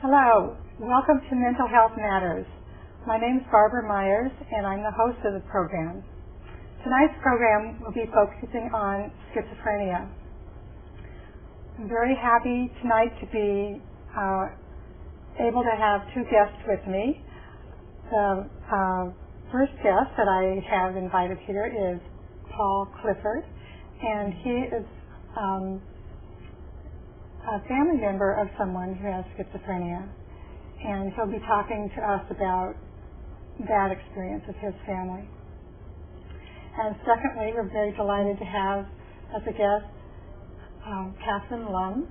Hello, welcome to Mental Health Matters. My name is Barbara Myers and I'm the host of the program. Tonight's program will be focusing on schizophrenia. I'm very happy tonight to be able to have two guests with me. The first guest that I have invited here is Paul Clifford, and he is a family member of someone who has schizophrenia, and he'll be talking to us about that experience with his family. And secondly, we're very delighted to have as a guest Catherine Lum,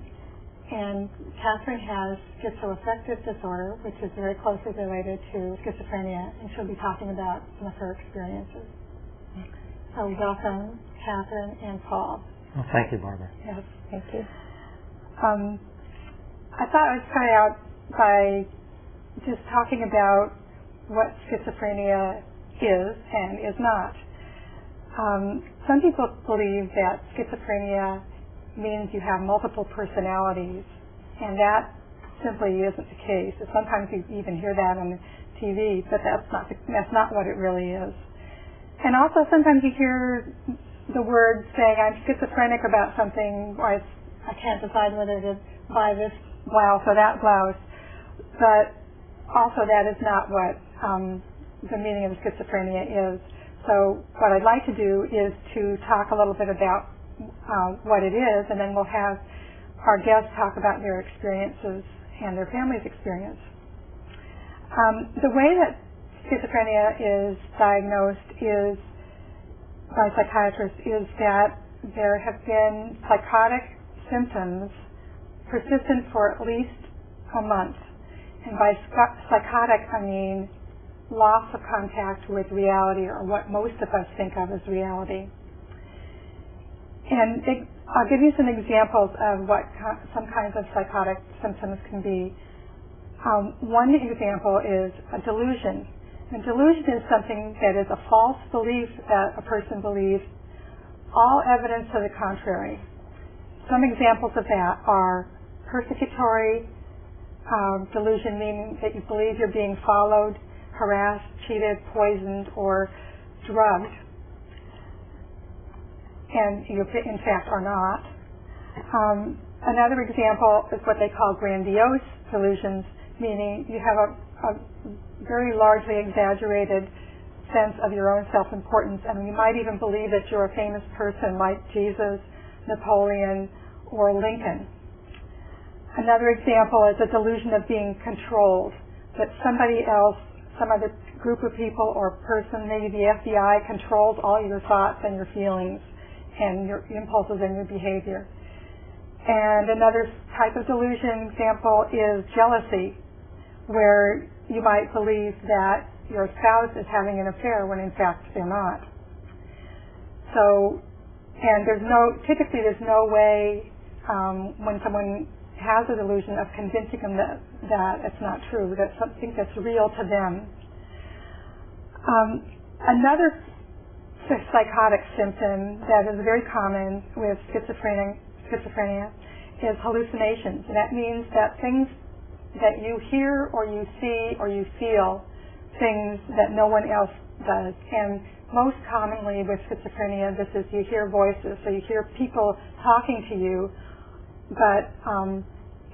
and Catherine has schizoaffective disorder, which is very closely related to schizophrenia, and she'll be talking about some of her experiences. So welcome, Catherine and Paul. Well, thank you, Barbara. Yes, thank you. I thought I'd start out by just talking about what schizophrenia is and is not. Some people believe that schizophrenia means you have multiple personalities, and that simply isn't the case. Sometimes you even hear that on the TV, but that's not what it really is. And also sometimes you hear the word saying, I'm schizophrenic about something, or I can't decide whether to buy this blouse or that blouse, but also that is not what the meaning of schizophrenia is. So what I'd like to do is to talk a little bit about what it is, and then we'll have our guests talk about their experiences and their family's experience. The way that schizophrenia is diagnosed is by psychiatrists is that there have been psychotic symptoms persistent for at least a month. And by psychotic, I mean loss of contact with reality, or what most of us think of as reality. And I'll give you some examples of what some kinds of psychotic symptoms can be. One example is a delusion. A delusion is something that is a false belief that a person believes, all evidence to the contrary. Some examples of that are persecutory delusion, meaning that you believe you're being followed, harassed, cheated, poisoned, or drugged, and you in fact are not. Another example is what they call grandiose delusions, meaning you have a very largely exaggerated sense of your own self-importance, and you might even believe that you're a famous person like Jesus, Napoleon, or Lincoln. Another example is a delusion of being controlled, that somebody else, some other group of people or person, maybe the FBI, controls all your thoughts and your feelings and your impulses and your behavior. And another type of delusion example is jealousy, where you might believe that your spouse is having an affair when in fact they're not. So, and typically there's no way when someone has a delusion of convincing them that it's not true, that something that's real to them. Another psychotic symptom that is very common with schizophrenia is hallucinations. And that means that things that you hear or you see or you feel, things that no one else does. And most commonly with schizophrenia, this is you hear voices, so you hear people talking to you, but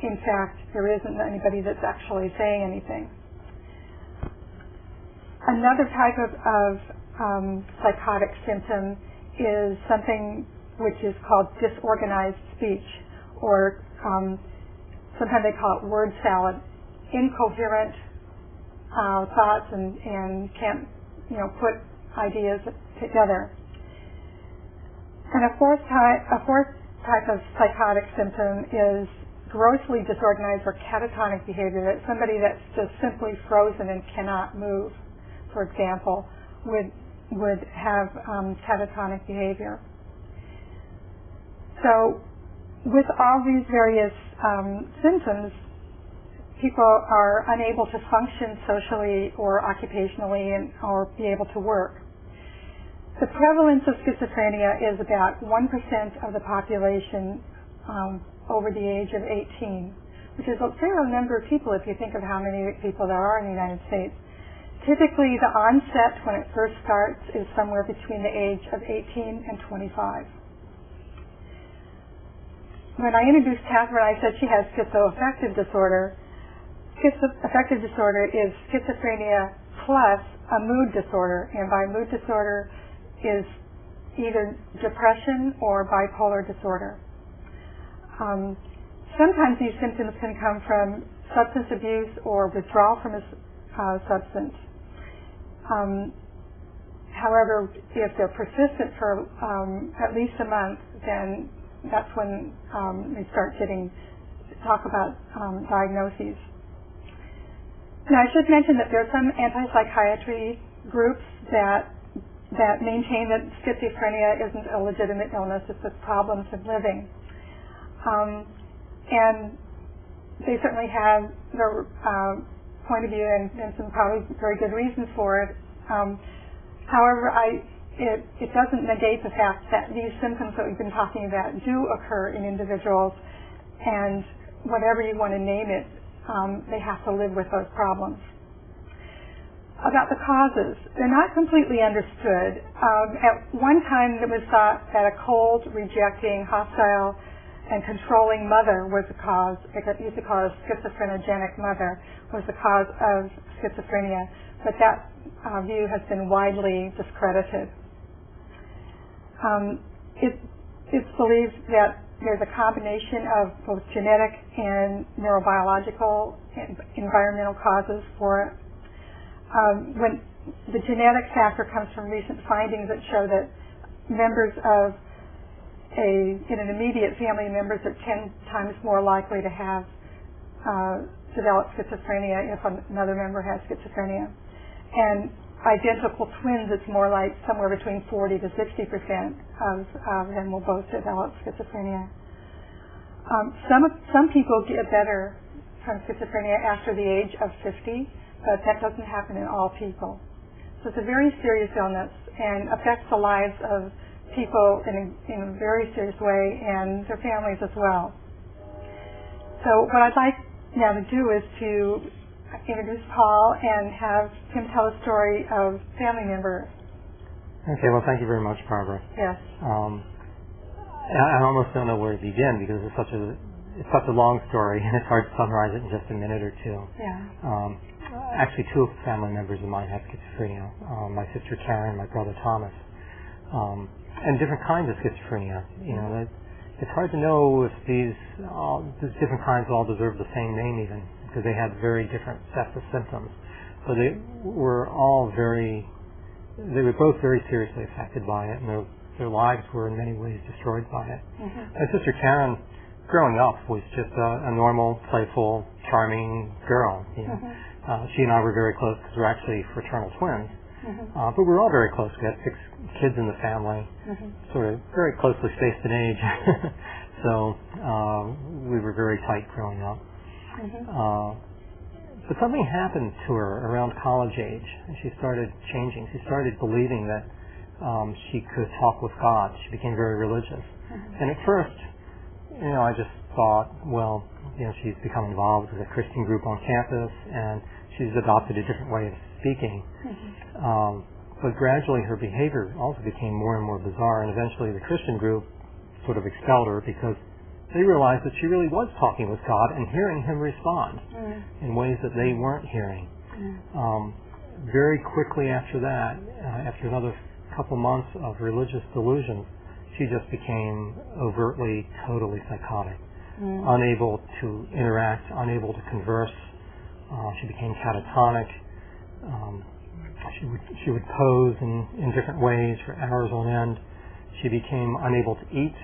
in fact there isn't anybody that's actually saying anything. Another type of psychotic symptom is something which is called disorganized speech, or sometimes they call it word salad, incoherent thoughts and can't put ideas together. And a fourth type of psychotic symptom is grossly disorganized or catatonic behavior. That's somebody that's just simply frozen and cannot move, for example, would have catatonic behavior. So with all these various symptoms, people are unable to function socially or occupationally or be able to work. The prevalence of schizophrenia is about 1% of the population over the age of 18. which is a fair number of people if you think of how many people there are in the United States. Typically, the onset when it first starts is somewhere between the age of 18 and 25. When I introduced Catherine, I said she has schizoaffective disorder. Schizoaffective disorder is schizophrenia plus a mood disorder, and by mood disorder is either depression or bipolar disorder. Sometimes these symptoms can come from substance abuse or withdrawal from a substance. However, if they're persistent for at least a month, then that's when they start talk about diagnoses. Now, I should mention that there are some anti-psychiatry groups that maintain that schizophrenia isn't a legitimate illness, it's just problems of living. And they certainly have their point of view and some probably very good reasons for it. However, it doesn't negate the fact that these symptoms that we've been talking about do occur in individuals, and whatever you want to name it, they have to live with those problems. About the causes, they're not completely understood. At one time it was thought that a cold, rejecting, hostile, and controlling mother was the cause. It used to call it a schizophrenogenic mother was the cause of schizophrenia, but that view has been widely discredited. It's believed that there's a combination of both genetic and neurobiological and environmental causes for it. When the genetic factor comes from recent findings that show that members of in an immediate family members are 10 times more likely to have develop schizophrenia if another member has schizophrenia. And identical twins, it's more like somewhere between 40 to 60% of them will both develop schizophrenia. Some people get better from schizophrenia after the age of 50, but that doesn't happen in all people. So it's a very serious illness and affects the lives of people in a very serious way and their families as well. So what I'd like now to do is to introduce Paul and have him tell a story of family member. Okay, well, thank you very much, Barbara. Yes. I almost don't know where to begin because it's such a long story and it's hard to summarize it in just a minute or two. Yeah. Actually, two family members of mine have schizophrenia. My sister Karen, my brother Thomas, and different kinds of schizophrenia. You know, it's hard to know if these different kinds all deserve the same name even, because they had very different sets of symptoms. But they were both very seriously affected by it, and their lives were in many ways destroyed by it. Mm-hmm. My sister Karen, growing up, was just a normal, playful, charming girl. You know? Mm-hmm. She and I were very close because we're actually fraternal twins. Mm-hmm. But we were all very close. We had 6 kids in the family, sort of very closely spaced in age. So we were very tight growing up. But something happened to her around college age, and she started changing. She started believing that she could talk with God. She became very religious. And at first, I just thought, well, she's become involved with a Christian group on campus, and she's adopted a different way of speaking. But gradually her behavior also became more and more bizarre, and eventually the Christian group sort of expelled her because they realized that she really was talking with God and hearing Him respond in ways that they weren't hearing. Very quickly after that, after another couple months of religious delusions, she just became overtly, totally psychotic, unable to interact, unable to converse. She became catatonic. She would pose in different ways for hours on end. She became unable to eat.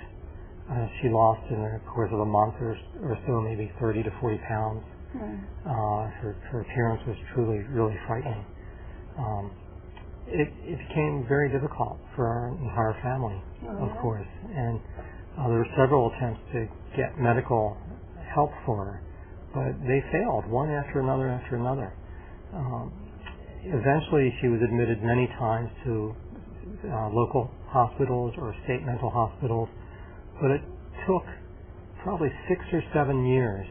She lost in the course of a month or so maybe 30 to 40 pounds. Her appearance was truly, really frightening. It became very difficult for our entire family, of course. And there were several attempts to get medical help for her, but they failed, one after another after another. Eventually, she was admitted many times to local hospitals or state mental hospitals, but it took probably 6 or 7 years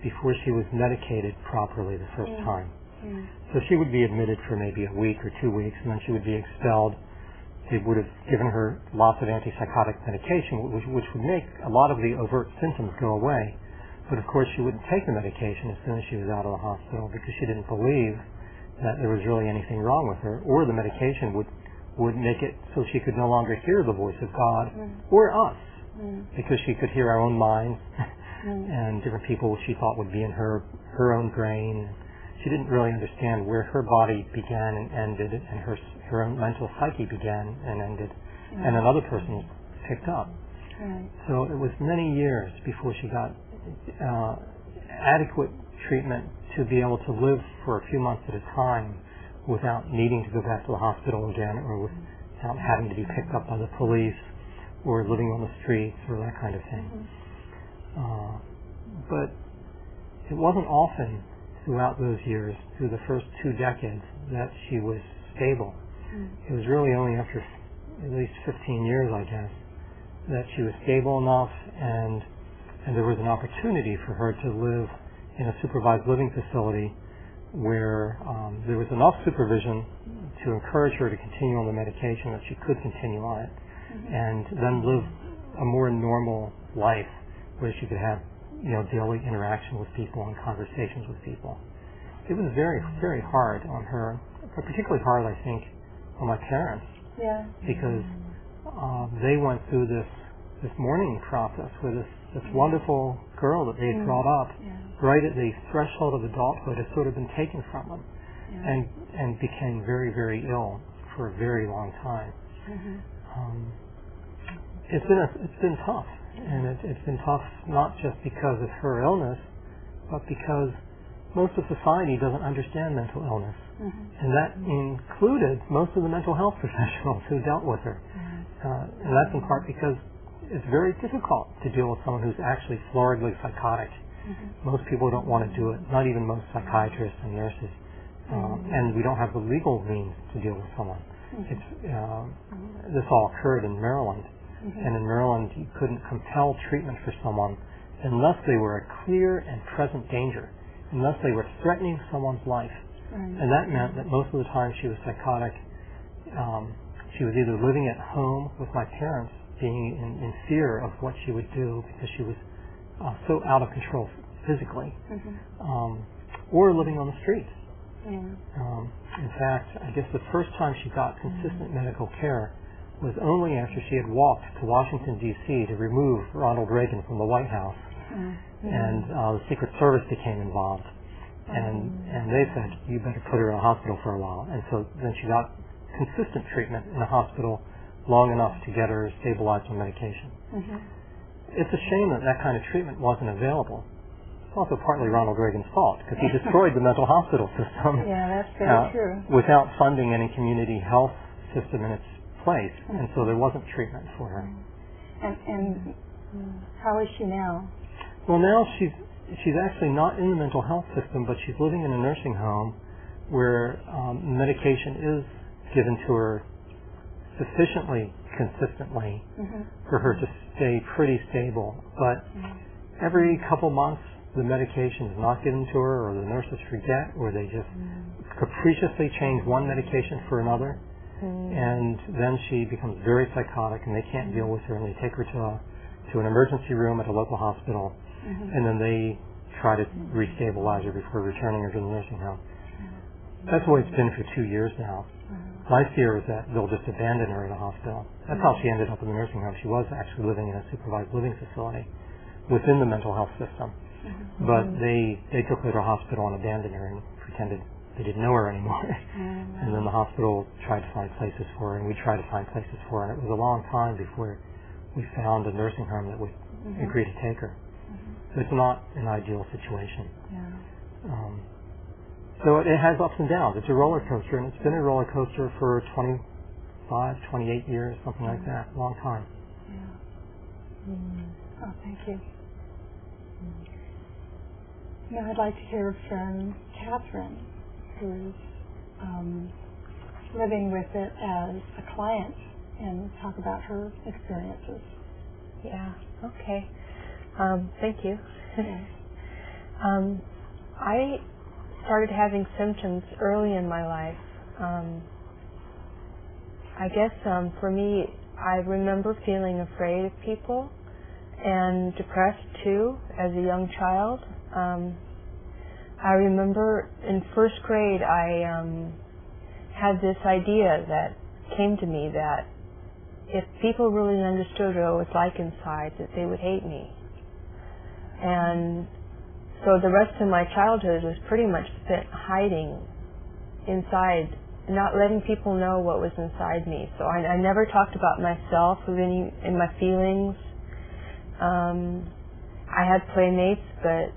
before she was medicated properly the first time. So she would be admitted for maybe a week or 2 weeks, and then she would be expelled. They would have given her lots of antipsychotic medication, which would make a lot of the overt symptoms go away. But of course she wouldn't take the medication as soon as she was out of the hospital because she didn't believe that there was really anything wrong with her, or the medication would make it so she could no longer hear the voice of God or us, because she could hear our own minds and different people she thought would be in her own brain. She didn't really understand where her body began and ended, and her own mental psyche began and ended, and another person picked up. So it was many years before she got adequate treatment to be able to live for a few months at a time without needing to go back to the hospital again, or without having to be picked up by the police, or living on the streets, or that kind of thing. But it wasn't often throughout those years, through the first 2 decades, that she was stable. It was really only after at least 15 years, I guess, that she was stable enough, and there was an opportunity for her to live in a supervised living facility where there was enough supervision to encourage her to continue on the medication, that she could continue on it, and then live a more normal life where she could have daily interaction with people and conversations with people. It was very, very hard on her, but particularly hard, I think, on my parents, because they went through this mourning process with this wonderful girl that they had brought up right at the threshold of adulthood had sort of been taken from them, and became very, very ill for a very long time. It's been tough. And it's been tough not just because of her illness, but because most of society doesn't understand mental illness. And that included most of the mental health professionals who dealt with her. And that's in part because it's very difficult to deal with someone who's actually floridly psychotic. Most people don't want to do it, not even most psychiatrists and nurses. And we don't have the legal means to deal with someone. This all occurred in Maryland. And in Maryland, you couldn't compel treatment for someone unless they were a clear and present danger, unless they were threatening someone's life. And that meant that most of the time she was psychotic, she was either living at home with my parents, being in fear of what she would do because she was so out of control physically, or living on the streets. In fact, I guess the first time she got consistent medical care was only after she had walked to Washington, D.C. to remove Ronald Reagan from the White House. And the Secret Service became involved. And they said, you better put her in a hospital for a while. And so then she got consistent treatment in a hospital long enough to get her stabilized on medication. It's a shame that that kind of treatment wasn't available. It's also partly Ronald Reagan's fault, because he destroyed the mental hospital system. That's very true. Without funding any community health system in its place, and so there wasn't treatment for her. And how is she now? Well, now she's actually not in the mental health system, but she's living in a nursing home where medication is given to her sufficiently consistently for her to stay pretty stable. But every couple months, the medication is not given to her, or the nurses forget, or they just capriciously change one medication for another. And then she becomes very psychotic, and they can't deal with her, and they take her to an emergency room at a local hospital, and then they try to restabilize her before returning her to the nursing home. That's the way it's been for 2 years now. My fear is that they'll just abandon her in a hospital. That's how she ended up in the nursing home. She was actually living in a supervised living facility within the mental health system, but they took her to a hospital and abandoned her and pretended they didn't know her anymore. And then the hospital tried to find places for her, and we tried to find places for her, and it was a long time before we found a nursing home that would agree to take her. So it's not an ideal situation. So it has ups and downs. It's a roller coaster, and it's been a roller coaster for 25, 28 years, something like that, a long time. Oh, thank you. Now I'd like to hear from Catherine, who's living with it as a client, and talk about her experiences. Okay. Thank you. I started having symptoms early in my life. I guess for me, I remember feeling afraid of people and depressed too as a young child. I remember in first grade I had this idea that came to me that if people really understood what I was like inside, that they would hate me. And so the rest of my childhood was pretty much spent hiding inside, not letting people know what was inside me. So I never talked about myself and my feelings. I had playmates, but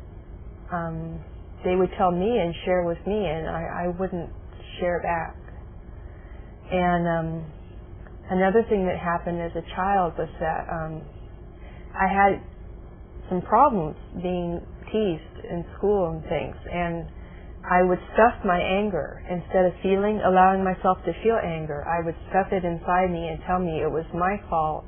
they would tell me and share with me, and I wouldn't share back. And another thing that happened as a child was that I had some problems being teased in school and things, and I would stuff my anger instead of allowing myself to feel anger. I would stuff it inside me and tell me it was my fault,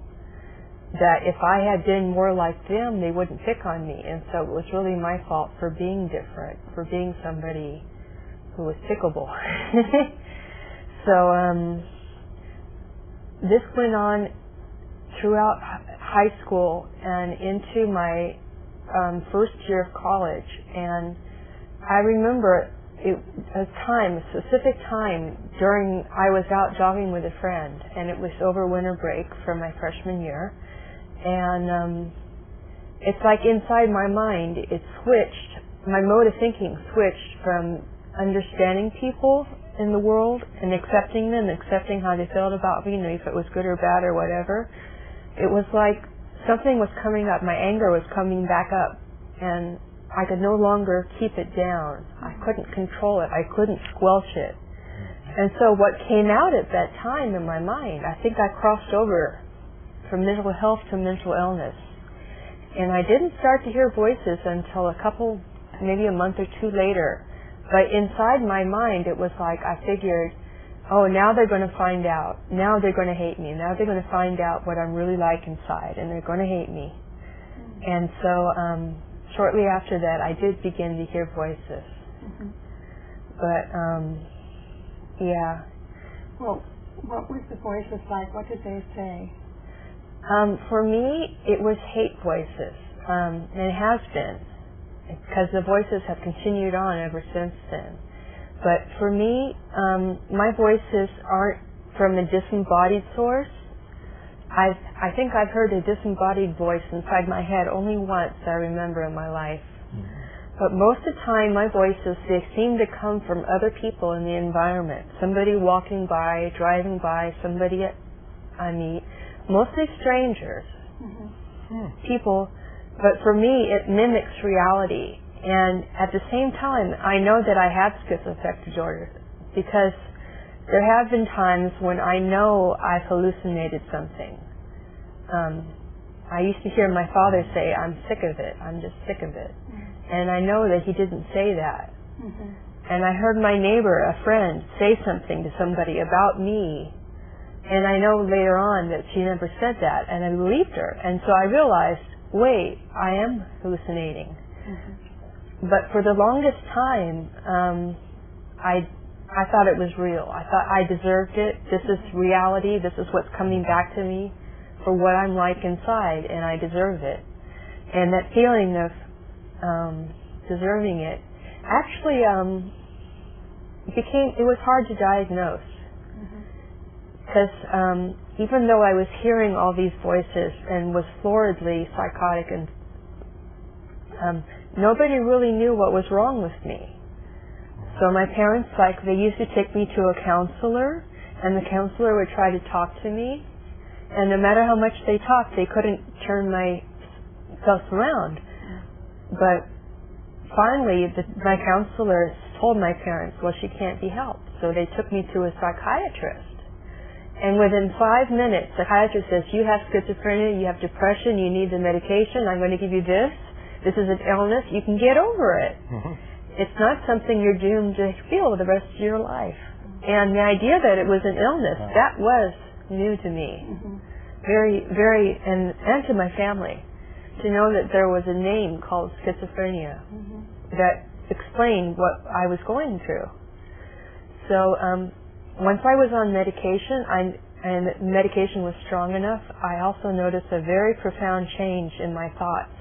that if I had been more like them, they wouldn't pick on me, and so it was really my fault for being different, for being somebody who was pickable. So this went on throughout high school and into my first year of college, and I remember a specific time during, I was out jogging with a friend, and it was over winter break for my freshman year, and it's like inside my mind it switched, my mode of thinking switched from understanding people in the world and accepting them, accepting how they felt about me, if it was good or bad or whatever. It was like something was coming up, my anger was coming back up, and I could no longer keep it down. I couldn't control it. I couldn't squelch it. And so what came out at that time in my mind, I think I crossed over from mental health to mental illness. And I didn't start to hear voices until maybe a month or two later. But inside my mind, it was like I figured, oh, now they're going to find out. Now they're going to hate me. Now they're going to find out what I'm really like inside, and they're going to hate me. And so shortly after that, I did begin to hear voices. But, yeah. Well, what were the voices like? What did they say? For me, it was hate voices. And it has been, because the voices have continued on ever since then. But for me, my voices aren't from a disembodied source. I think I've heard a disembodied voice inside my head only once, I remember, in my life. But most of the time, my voices, they seem to come from other people in the environment. Somebody walking by, driving by, somebody I meet, mostly strangers, people. But for me, it mimics reality. And at the same time, I know that I have schizoaffective disorder because there have been times when I know I've hallucinated something. I used to hear my father say, I'm sick of it, I'm just sick of it. And I know that he didn't say that. And I heard my neighbor, a friend, say something to somebody about me. And I know later on that she never said that, and I believed her. And so I realized, wait, I am hallucinating. But for the longest time, I thought it was real. I thought I deserved it. This is reality. This is what's coming back to me for what I'm like inside, and I deserve it. And that feeling of deserving it actually it was hard to diagnose. Because even though I was hearing all these voices and was floridly psychotic, and nobody really knew what was wrong with me. So my parents, they used to take me to a counselor, and the counselor would try to talk to me, and no matter how much they talked, they couldn't turn myself around. But finally, my counselor told my parents, well, she can't be helped. So they took me to a psychiatrist. And within 5 minutes, the psychiatrist says, you have schizophrenia, you have depression, you need the medication, I'm going to give you this. This is an illness, you can get over it. It's not something you're doomed to feel the rest of your life. And the idea that it was an illness, that was new to me. Very, very, and to my family, to know that there was a name called schizophrenia. that explained what I was going through. So once I was on medication, and the medication was strong enough, I also noticed a very profound change in my thoughts.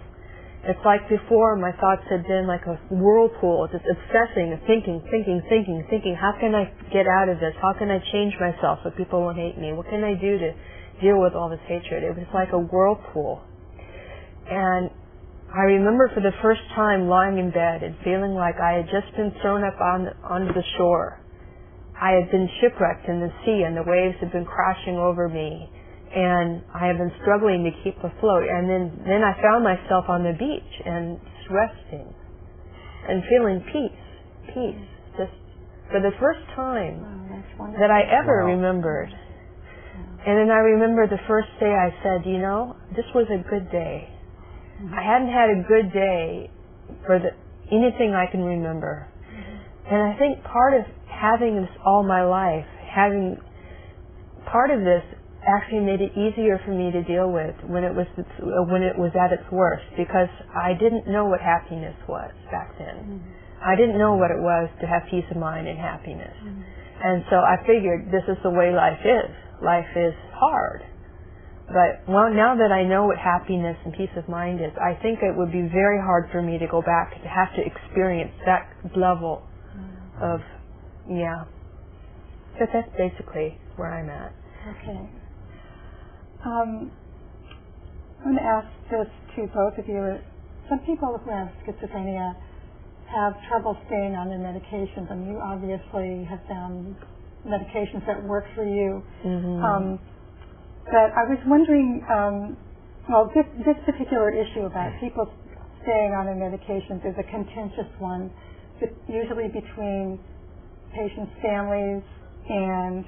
It's like before, my thoughts had been like a whirlpool, just obsessing, thinking. How can I get out of this? How can I change myself so people won't hate me? What can I do to deal with all this hatred? It was like a whirlpool. And I remember for the first time lying in bed and feeling like I had just been thrown up onto the shore. I had been shipwrecked in the sea and the waves had been crashing over me, and I had been struggling to keep afloat. And then I found myself on the beach and just resting and feeling peace, just for the first time that I ever remembered. And then I remember the first day I said, you know, this was a good day. I hadn't had a good day for anything I can remember. And I think part of having this all my life, part of this actually made it easier for me to deal with when it was at its worst, because I didn't know what happiness was back then. I didn't know what it was to have peace of mind and happiness. And so I figured this is the way life is. Life is hard. But now that I know what happiness and peace of mind is, I think it would be very hard for me to go back to have to experience that level of, But that's basically where I'm at. Okay. I'm going to ask this to both of you. Some people who have schizophrenia have trouble staying on their medications, and you obviously have found medications that work for you. But I was wondering, this particular issue about people staying on their medications is a contentious one, usually between patients' families and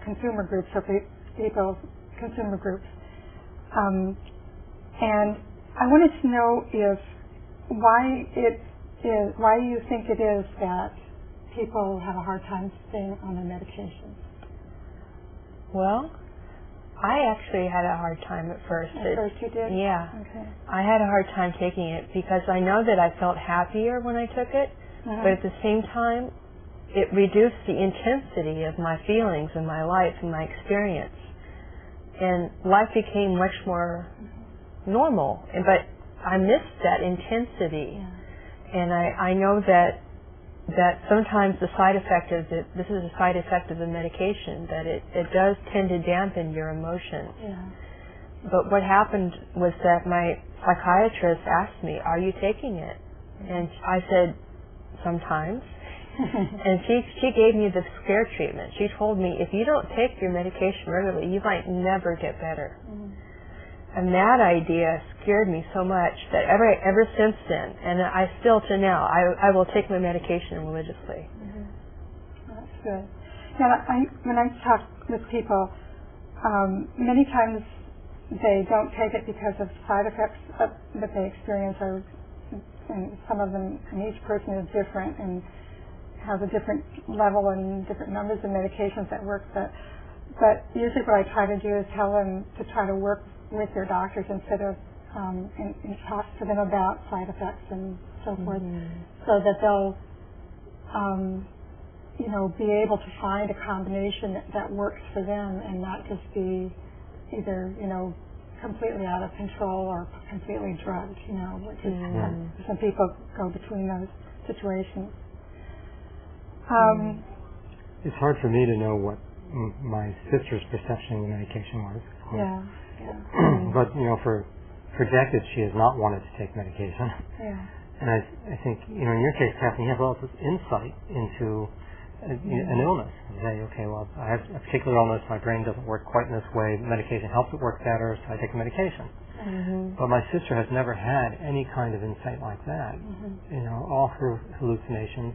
consumer groups, or consumer groups. And I wanted to know why you think it is that people have a hard time staying on their medications. Well, I actually had a hard time at first. At first you did? Yeah. Okay. I had a hard time taking it because I know that I felt happier when I took it, but at the same time, it reduced the intensity of my feelings and my life and my experience. And life became much more normal, but I missed that intensity. And I know that sometimes the side effect of this is a side effect of the medication, that it does tend to dampen your emotions. But what happened was that my psychiatrist asked me, "Are you taking it?" And I said, "Sometimes." And she gave me the scare treatment. She told me, if you don't take your medication regularly, you might never get better. And that idea scared me so much that ever since then, and I still to now, I will take my medication religiously. That's good. Now, when I talk with people, many times they don't take it because of side effects that they experience, and some of them, and each person is different and has a different level and different numbers of medications that work. But usually what I try to do is tell them to try to work with their doctors instead of and talk to them about side effects and so forth, so that they'll be able to find a combination that works for them and not just be either completely out of control or completely drugged. Which is some people go between those situations. It's hard for me to know what my sister's perception of the medication was. But for decades she has not wanted to take medication. And I think in your case, Kathleen, you have all this insight into an illness. You say, okay, well, I have a particular illness, my brain doesn't work quite in this way, medication helps it work better, so I take the medication. But my sister has never had any kind of insight like that. All her hallucinations,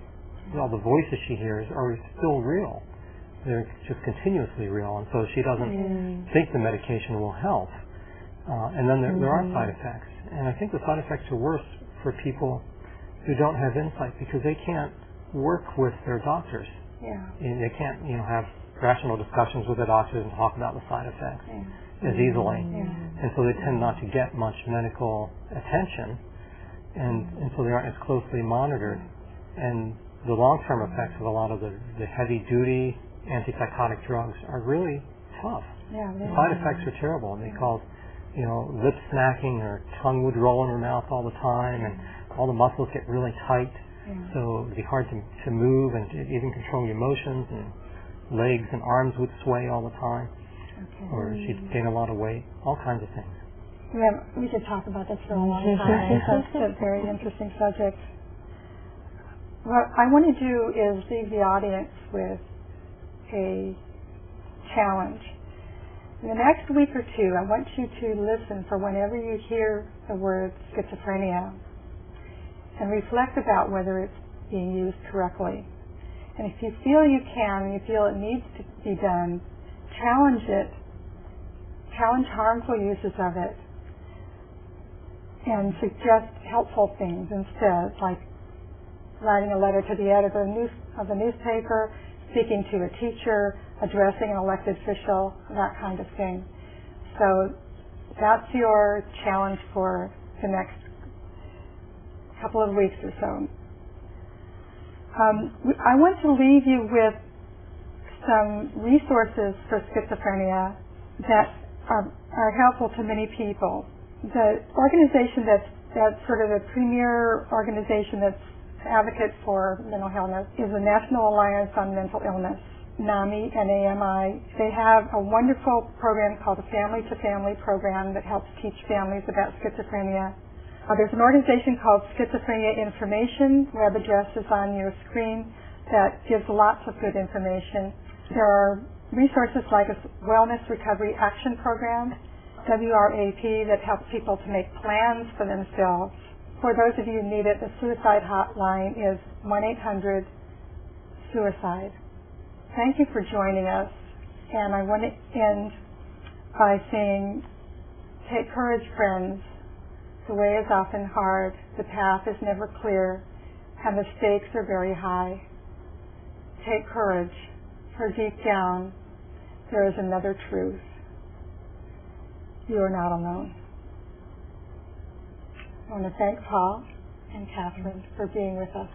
all the voices she hears are still real. They're just continuously real, and so she doesn't think the medication will help. And then there are side effects, and I think the side effects are worse for people who don't have insight because they can't work with their doctors. And they can't, have rational discussions with their doctors and talk about the side effects as easily. And so they tend not to get much medical attention. and so they aren't as closely monitored. And the long-term effects of a lot of the heavy-duty antipsychotic drugs are really tough. Yeah, the side effects are terrible, and they cause, lip smacking, or tongue would roll in your mouth all the time, and all the muscles get really tight. So it'd be hard to move and to even control your emotions, and legs and arms would sway all the time. Or she'd gain a lot of weight, all kinds of things. Yeah, we could talk about this for a long time. That's a very interesting subject. What I want to do is leave the audience with a challenge. In the next week or two, I want you to listen for whenever you hear the word schizophrenia and reflect about whether it's being used correctly. And if you feel you can, and you feel it needs to be done, challenge it, challenge harmful uses of it, and suggest helpful things instead, like writing a letter to the editor of the newspaper, speaking to a teacher, addressing an elected official, that kind of thing. So that's your challenge for the next couple of weeks or so. I want to leave you with some resources for schizophrenia that are helpful to many people. The organization that's sort of the premier organization that's advocate for mental illness is the National Alliance on Mental Illness, NAMI, N-A-M-I. They have a wonderful program called the Family to Family program that helps teach families about schizophrenia. There's an organization called Schizophrenia Information. Web address is on your screen that gives lots of good information. There are resources like a Wellness Recovery Action Program, WRAP, that helps people to make plans for themselves. For those of you who need it, the suicide hotline is 1-800-SUICIDE. Thank you for joining us, and I want to end by saying, take courage, friends. The way is often hard, the path is never clear, and the stakes are very high. Take courage, for deep down, there is another truth. You are not alone. I want to thank Paul and Catherine for being with us.